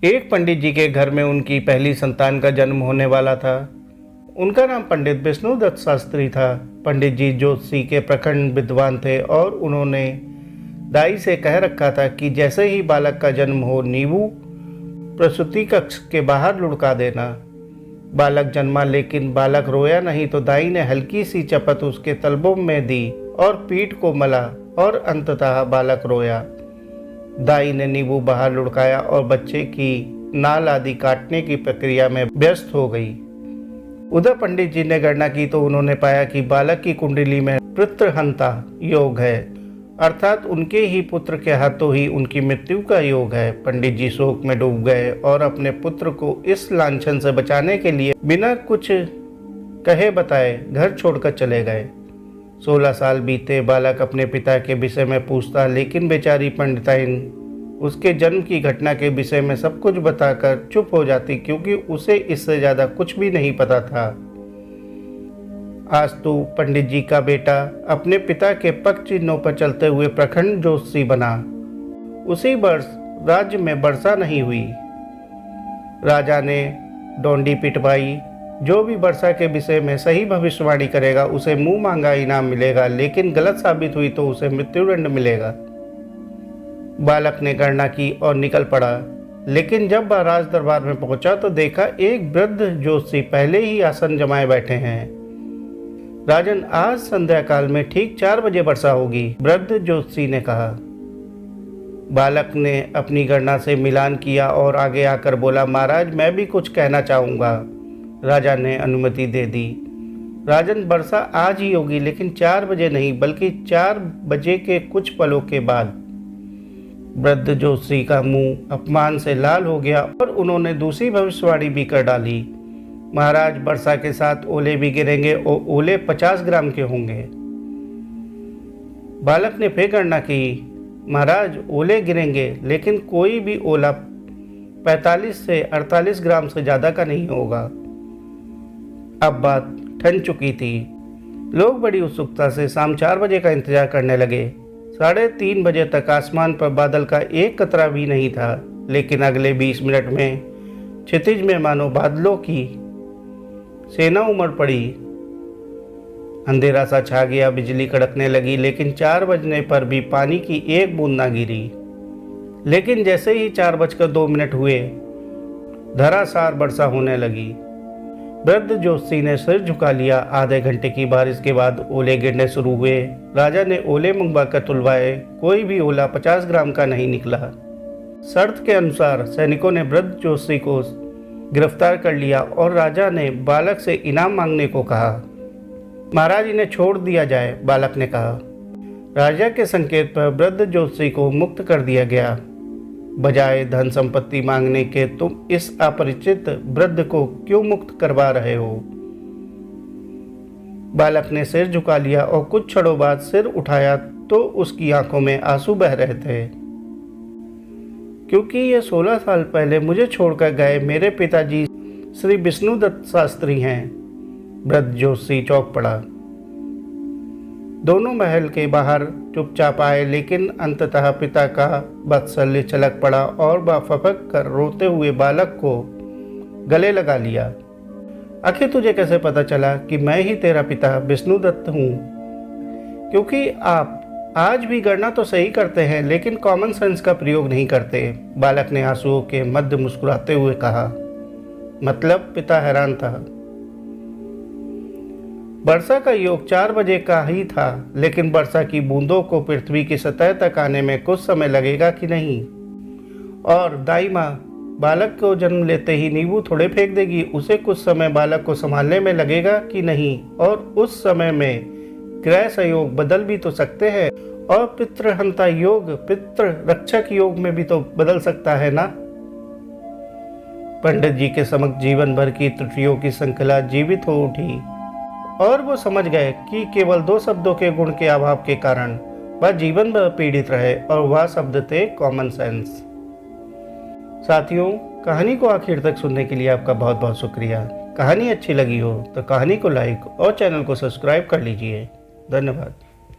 एक पंडित जी के घर में उनकी पहली संतान का जन्म होने वाला था। उनका नाम पंडित विष्णुदत्त शास्त्री था। पंडित जी ज्योतिषी के प्रखंड विद्वान थे और उन्होंने दाई से कह रखा था कि जैसे ही बालक का जन्म हो नींबू प्रसूति कक्ष के बाहर लुढ़का देना। बालक जन्मा, लेकिन बालक रोया नहीं तो दाई ने हल्की सी चपत उसके तलबों में दी और पीठ को मला और अंततः बालक रोया। दाई ने नींबू बाहर लुढ़काया और बच्चे की नाल आदि काटने की प्रक्रिया में व्यस्त हो गई। उधर पंडित जी ने गणना की तो उन्होंने पाया कि बालक की कुंडली में पितृहंता योग है, अर्थात उनके ही पुत्र के हाथों ही उनकी मृत्यु का योग है। पंडित जी शोक में डूब गए और अपने पुत्र को इस लांछन से बचाने के लिए बिना कुछ कहे बताए घर छोड़कर चले गए। 16 साल बीते। बालक अपने पिता के विषय में पूछता, लेकिन बेचारी पंडिताइन उसके जन्म की घटना के विषय में सब कुछ बताकर चुप हो जाती, क्योंकि उसे इससे ज़्यादा कुछ भी नहीं पता था। आज तो पंडित जी का बेटा अपने पिता के पक्ष चिन्हों पर चलते हुए प्रखंड ज्योतिषी बना। उसी वर्ष राज्य में वर्षा नहीं हुई। राजा ने डोंडी पिटवाई। जो भी वर्षा के विषय में सही भविष्यवाणी करेगा उसे मुंह मांगा इनाम मिलेगा, लेकिन गलत साबित हुई तो उसे मृत्युदंड मिलेगा। बालक ने गणना की और निकल पड़ा, लेकिन जब वह राज दरबार में पहुंचा तो देखा एक वृद्ध ज्योतिषी पहले ही आसन जमाए बैठे हैं। राजन, आज संध्या काल में ठीक 4 बजे वर्षा होगी, वृद्ध ज्योतिषी ने कहा। बालक ने अपनी गणना से मिलान किया और आगे आकर बोला, महाराज मैं भी कुछ कहना चाहूँगा। राजा ने अनुमति दे दी। राजन, वर्षा आज ही होगी, लेकिन 4 बजे नहीं बल्कि 4 बजे के कुछ पलों के बाद। वृद्ध ज्योतिषी का मुंह अपमान से लाल हो गया और उन्होंने दूसरी भविष्यवाणी भी कर डाली। महाराज, वर्षा के साथ ओले भी गिरेंगे और ओले 50 ग्राम के होंगे। बालक ने फिर गणना की। महाराज, ओले गिरेंगे, लेकिन कोई भी ओला 45 से 48 ग्राम से ज़्यादा का नहीं होगा। अब बात ठन चुकी थी। लोग बड़ी उत्सुकता से शाम 4 बजे का इंतजार करने लगे। 3:30 बजे तक आसमान पर बादल का एक कतरा भी नहीं था, लेकिन अगले 20 मिनट में क्षितिज में मानो बादलों की सेना उमड़ पड़ी। अंधेरा सा छा गया, बिजली कड़कने लगी, लेकिन 4 बजने पर भी पानी की एक बूंद ना गिरी। लेकिन जैसे ही 4:02 हुए, धरासार वर्षा होने लगी। वृद्ध ज्योतिषी ने सिर झुका लिया। आधे घंटे की बारिश के बाद ओले गिरने शुरू हुए। राजा ने ओले मंगवा कर तुलवाए, कोई भी ओला 50 ग्राम का नहीं निकला। शर्त के अनुसार सैनिकों ने वृद्ध ज्योतिषी को गिरफ्तार कर लिया और राजा ने बालक से इनाम मांगने को कहा। महाराज, इन्हें छोड़ दिया जाए, बालक ने कहा। राजा के संकेत पर वृद्ध ज्योतिषी को मुक्त कर दिया गया। बजाय धन संपत्ति मांगने के तुम इस अपरिचित वृद्ध को क्यों मुक्त करवा रहे हो? बालक ने सिर झुका लिया और कुछ क्षणों बाद सिर उठाया तो उसकी आंखों में आंसू बह रहे थे, क्योंकि ये 16 साल पहले मुझे छोड़कर गए मेरे पिताजी श्री विष्णुदत्त शास्त्री हैं। वृद्ध ज्योतिषी चौंक पड़ा। दोनों महल के बाहर चुपचाप आए, लेकिन अंततः पिता का वात्सल्य छलक पड़ा और वह फपक कर रोते हुए बालक को गले लगा लिया। आखिर तुझे कैसे पता चला कि मैं ही तेरा पिता विष्णुदत्त हूँ? क्योंकि आप आज भी गणना तो सही करते हैं, लेकिन कॉमन सेंस का प्रयोग नहीं करते, बालक ने आंसुओं के मध्य मुस्कुराते हुए कहा। मतलब? पिता हैरान था। वर्षा का योग 4 बजे का ही था, लेकिन वर्षा की बूंदों को पृथ्वी की सतह तक आने में कुछ समय लगेगा कि नहीं? और दाई माँ बालक को जन्म लेते ही नींबू थोड़े फेंक देगी, उसे कुछ समय बालक को संभालने में लगेगा कि नहीं? और उस समय में ग्रह संयोग बदल भी तो सकते हैं, और पितृहंता योग पितृ रक्षक योग में भी तो बदल सकता है ना? पंडित जी के समक्ष जीवन भर की त्रुटियों की श्रृंखला जीवित हो उठी और वो समझ गए कि केवल 2 शब्दों के गुण के अभाव के कारण वह जीवन भर पीड़ित रहे, और वह शब्द थे कॉमन सेंस। साथियों, कहानी को आखिर तक सुनने के लिए आपका बहुत बहुत शुक्रिया। कहानी अच्छी लगी हो तो कहानी को लाइक और चैनल को सब्सक्राइब कर लीजिए। धन्यवाद।